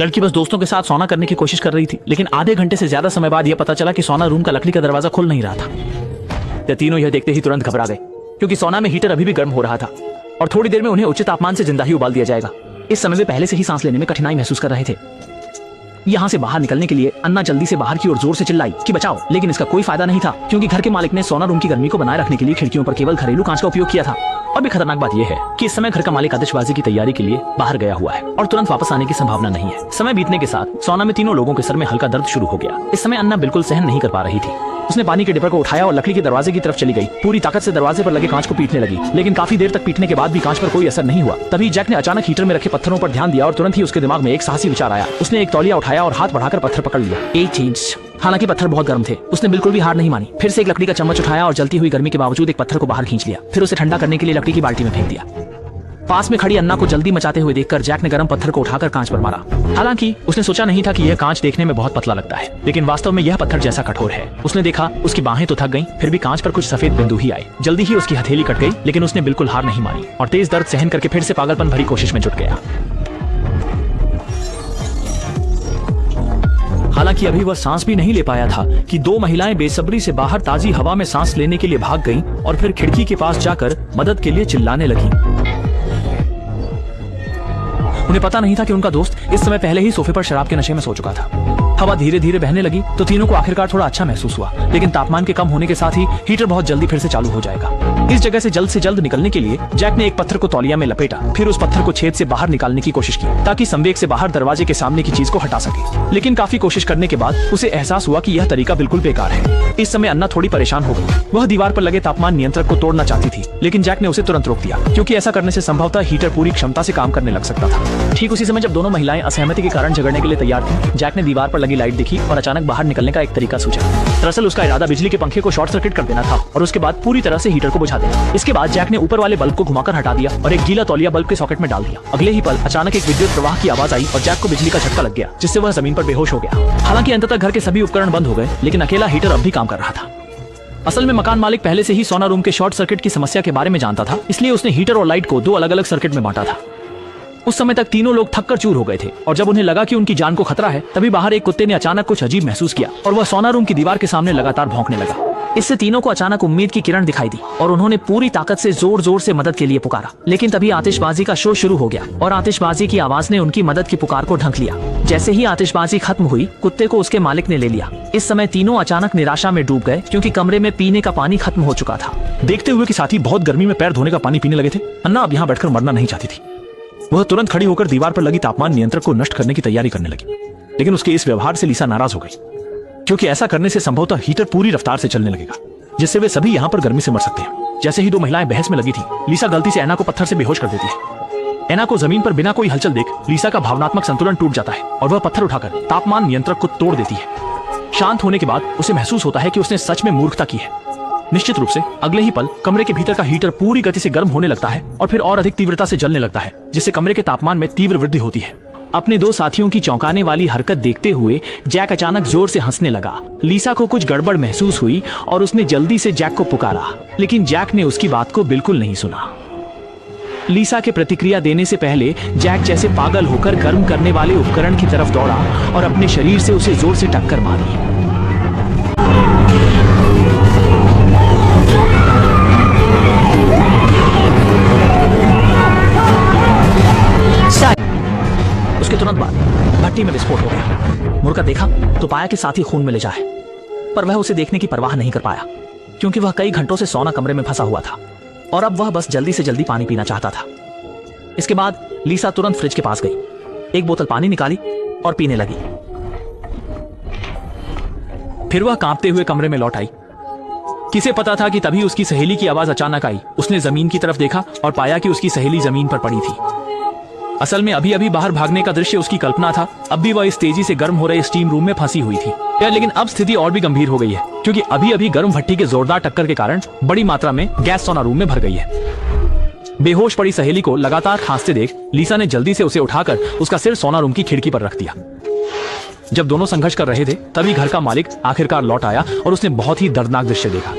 लड़की बस दोस्तों के साथ सोना करने की कोशिश कर रही थी, लेकिन आधे घंटे से ज्यादा समय बाद यह पता चला कि सोना रूम का लकड़ी का दरवाजा खुल नहीं रहा था। ये तीनों यह देखते ही तुरंत घबरा गए, क्योंकि सोना में हीटर अभी भी गर्म हो रहा था और थोड़ी देर में उन्हें उच्च तापमान से जिंदा ही उबाल दिया जाएगा। इस समय वे पहले से ही सांस लेने में कठिनाई महसूस कर रहे थे। यहाँ से बाहर निकलने के लिए अन्ना जल्दी से बाहर की ओर जोर से चिल्लाई कि बचाओ, लेकिन इसका कोई फायदा नहीं था, क्योंकि घर के मालिक ने सोना रूम की गर्मी को बनाए रखने के लिए खिड़कियों पर केवल घरेलू कांच का उपयोग किया था। और भी खतरनाक बात यह है कि इस समय घर का मालिक आतिशबाजी की तैयारी के लिए बाहर गया हुआ है और तुरंत वापस आने की संभावना नहीं है। समय बीतने के साथ सोना में तीनों लोगों के सर में हल्का दर्द शुरू हो गया। इस समय अन्ना बिल्कुल सहन नहीं कर पा रही थी। उसने पानी के डिब्बे को उठाया और लकड़ी के दरवाजे की तरफ चली गई। पूरी ताकत से दरवाजे पर लगे कांच को पीटने लगी, लेकिन काफी देर तक पीटने के बाद भी कांच पर कोई असर नहीं हुआ। तभी जैक ने अचानक हीटर में रखे पत्थरों पर ध्यान दिया और तुरंत ही उसके दिमाग में एक साहसी विचार आया। उसने एक तौलिया उठाया और हाथ बढ़ाकर पत्थर पकड़ लिया। एक चेंज। हालांकि पत्थर बहुत गर्म थे, उसने बिल्कुल भी हार नहीं मानी। फिर से एक लकड़ी का चम्मच उठाया और जलती हुई गर्मी के बावजूद एक पत्थर को बाहर खींच लिया। फिर उसे ठंडा करने के लिए लकड़ी की बाल्टी में फेंक दिया। पास में खड़ी अन्ना को जल्दी मचाते हुए देखकर जैक ने गर्म पत्थर को उठाकर कांच पर मारा। हालांकि उसने सोचा नहीं था कि यह कांच देखने में बहुत पतला लगता है, लेकिन वास्तव में यह पत्थर जैसा कठोर है। उसने देखा उसकी बाहें तो थक गईं, फिर भी कांच पर कुछ सफेद बिंदु ही आए। जल्दी ही उसकी हथेली कट गई, लेकिन उसने बिल्कुल हार नहीं मानी और तेज दर्द सहन करके फिर से पागलपन भरी कोशिश में जुट गया। हालांकि अभी वह सांस भी नहीं ले पाया था कि दो महिलाएं बेसब्री से बाहर ताजी हवा में सांस लेने के लिए भाग गईं और फिर खिड़की के पास जाकर मदद के लिए चिल्लाने लगीं। उन्हें पता नहीं था कि उनका दोस्त इस समय पहले ही सोफे पर शराब के नशे में सो चुका था। हवा धीरे धीरे बहने लगी तो तीनों को आखिरकार थोड़ा अच्छा महसूस हुआ, लेकिन तापमान के कम होने के साथ ही हीटर बहुत जल्दी फिर से चालू हो जाएगा। इस जगह से जल्द निकलने के लिए जैक ने एक पत्थर को तौलिया में लपेटा, फिर उस पत्थर को छेद से बाहर निकालने की कोशिश की ताकि संवेग से बाहर दरवाजे के सामने की चीज को हटा सके। लेकिन काफी कोशिश करने के बाद उसे एहसास हुआ कि यह तरीका बिल्कुल बेकार है। इस समय अन्ना थोड़ी परेशान हो गई। वह दीवार पर लगे तापमान नियंत्रक को तोड़ना चाहती थी, लेकिन जैक ने उसे तुरंत रोक दिया, क्योंकि ऐसा करने से संभवतः हीटर पूरी क्षमता से काम करने लग सकता था। ठीक उसी समय जब दोनों महिलाएं असहमति के कारण झगड़ने के लिए तैयार थीं, जैक ने दीवार पर लगी लाइट देखी और अचानक बाहर निकलने का एक तरीका सोचा। दरअसल उसका इरादा बिजली के पंखे को शॉर्ट सर्किट कर देना था और उसके बाद पूरी तरह से हीटर को बुझा देना। इसके बाद जैक ने ऊपर वाले बल्ब को घुमाकर हटा दिया और एक गीला तौलिया बल्ब के सॉकेट में डाल दिया। अगले ही पल अचानक एक विद्युत प्रवाह की आवाज आई और जैक को बिजली का झटका लग गया, जिससे वह जमीन पर बेहोश हो गया। हालांकि अंततः घर के सभी उपकरण बंद हो गए, लेकिन अकेला हीटर अब भी काम कर रहा था। असल में मकान मालिक पहले से ही सोना रूम के शॉर्ट सर्किट की समस्या के बारे में जानता था, इसलिए उसने हीटर और लाइट को दो अलग अलग सर्किट में बांटा था। उस समय तक तीनों लोग थक कर चूर हो गए थे और जब उन्हें लगा कि उनकी जान को खतरा है, तभी बाहर एक कुत्ते ने अचानक कुछ अजीब महसूस किया और वह सोना रूम की दीवार के सामने लगातार भौंकने लगा। इससे तीनों को अचानक उम्मीद की किरण दिखाई दी और उन्होंने पूरी ताकत से जोर जोर से मदद के लिए पुकारा। लेकिन तभी आतिशबाजी का शो शुरू हो गया और आतिशबाजी की आवाज ने उनकी मदद की पुकार को ढक लिया। जैसे ही आतिशबाजी खत्म हुई, कुत्ते को उसके मालिक ने ले लिया। इस समय तीनों अचानक निराशा में डूब गए, क्योंकि कमरे में पीने का पानी खत्म हो चुका था। देखते हुए कि साथी बहुत गर्मी में पैर धोने का पानी पीने लगे थे, अन्ना अब यहाँ बैठकर मरना नहीं चाहती थी। वह तुरंत खड़ी होकर दीवार पर लगी तापमान नियंत्रक को नष्ट करने की तैयारी करने लगी, लेकिन उसके इस व्यवहार से लीसा नाराज हो गई, क्योंकि ऐसा करने से संभवतः हीटर पूरी रफ्तार से चलने लगेगा, जिससे वे सभी यहाँ पर गर्मी से मर सकते हैं। जैसे ही दो महिलाएं बहस में लगी थी, लीसा गलती से एना को पत्थर से बेहोश कर देती है। एना को जमीन पर बिना कोई हलचल देख लीसा का भावनात्मक संतुलन टूट जाता है और वह पत्थर उठाकर तापमान नियंत्रक को तोड़ देती है। शांत होने के बाद उसे महसूस होता है कि उसने सच में मूर्खता की है। निश्चित रूप से अगले ही पल कमरे के भीतर का हीटर पूरी गति से गर्म होने लगता है और फिर और अधिक तीव्रता से जलने लगता है, जिससे कमरे के तापमान में तीव्र वृद्धि होती है। अपने दो साथियों की चौंकाने वाली हरकत देखते हुए जैक अचानक जोर से हंसने लगा। लीसा को कुछ गड़बड़ महसूस हुई और उसने जल्दी से जैक को पुकारा, लेकिन जैक ने उसकी बात को बिल्कुल नहीं सुना। लीसा के प्रतिक्रिया देने से पहले जैक जैसे पागल होकर गर्म करने वाले उपकरण की तरफ दौड़ा और अपने शरीर से उसे जोर से टक्कर मारी। उसके तुरंत बाद भट्टी में विस्फोट हो गया। मुड़कर देखा तो पाया कि साथी खून में ले जाए, पर वह उसे देखने की परवाह नहीं कर पाया, क्योंकि वह कई घंटों से सोना कमरे में फंसा हुआ था और अब वह बस जल्दी से जल्दी पानी पीना चाहता था। इसके बाद लीसा तुरंत फ्रिज के पास गई, एक बोतल पानी निकाली और पीने लगी। फिर वह कांपते हुए कमरे में लौट आई। किसे पता था कि तभी उसकी सहेली की आवाज अचानक आई। उसने जमीन की तरफ देखा और पाया कि उसकी सहेली जमीन पर पड़ी थी। असल में अभी अभी बाहर भागने का दृश्य उसकी कल्पना था। अब भी वह इस तेजी से गर्म हो रहे स्टीम रूम में फंसी हुई थी, लेकिन अब स्थिति और भी गंभीर हो गई है, क्योंकि अभी अभी गर्म भट्टी के जोरदार टक्कर के कारण बड़ी मात्रा में गैस सोना रूम में भर गई है। बेहोश पड़ी सहेली को लगातार खांसते देख लीसा ने जल्दी से उसे उठाकर उसका सिर सोना रूम की खिड़की पर रख दिया। जब दोनों संघर्ष कर रहे थे, तभी घर का मालिक आखिरकार लौट आया और उसने बहुत ही दर्दनाक दृश्य देखा।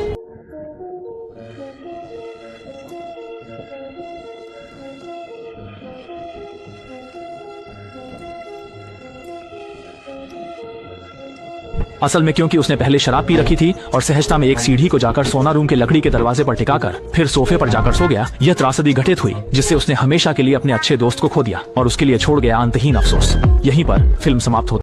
असल में क्योंकि उसने पहले शराब पी रखी थी और सहजता में एक सीढ़ी को जाकर सोना रूम के लकड़ी के दरवाजे पर टिकाकर फिर सोफे पर जाकर सो गया। यह त्रासदी घटित हुई जिससे उसने हमेशा के लिए अपने अच्छे दोस्त को खो दिया और उसके लिए छोड़ गया अंतहीन अफसोस। यहीं पर फिल्म समाप्त होती है।